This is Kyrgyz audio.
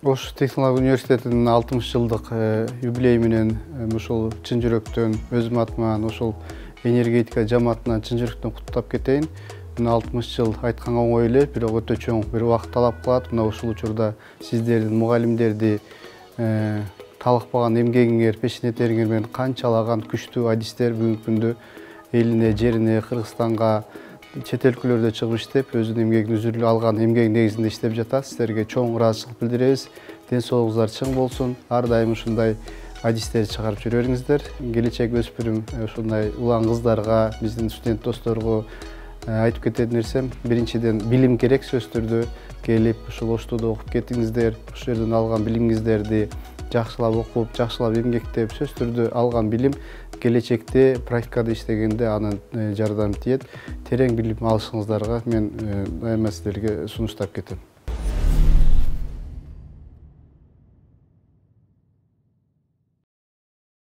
Ош технология университетinin 60 жылдык юбилей менен ушул чын жүрөктөн өзүм атыман ушул энергетика жамаатынан чын жүрөктөн куттап кетейин. 60 жыл айткан оңой эле, бирок өтө чоң бир убакыт талап кылат. Мына ушул учурда сиздердин мугалимдерди талыкпаган эмгегиңер, пешенетериңер менен канчалаган күчтүү адистер бүгүнкү күндө элине, жерине, Кыргызстанга, чет өлкөлөрдө чыгып иштеп, өзүнүн эмгегин үзүрүлүп алган эмгек негизинде иштеп жатат. Сиздерге чоң ыраазычылык билдиребиз. Ден соолугуңуздар чың болсун. Ар дайым ушундай адистерди чыгарып жүрө бериңиздер. Келечек өспүрүм ушундай улан кыздарга, биздин студент досторго айтып кететін нерсем, биринчиден билим керек сөзсүз түрдө. Келип ушул Оштуда окуп кетиңиздер, ушул жерден алган билимиңиздерди жакшылап окуп, жакшылап эмгектеп, сөзсүз түрдө алган билим келечекте практикада иштегенде анын жардамы тиет. Терең билим алышыңыздарга мен дайыма сиздерге сунуштап кетем.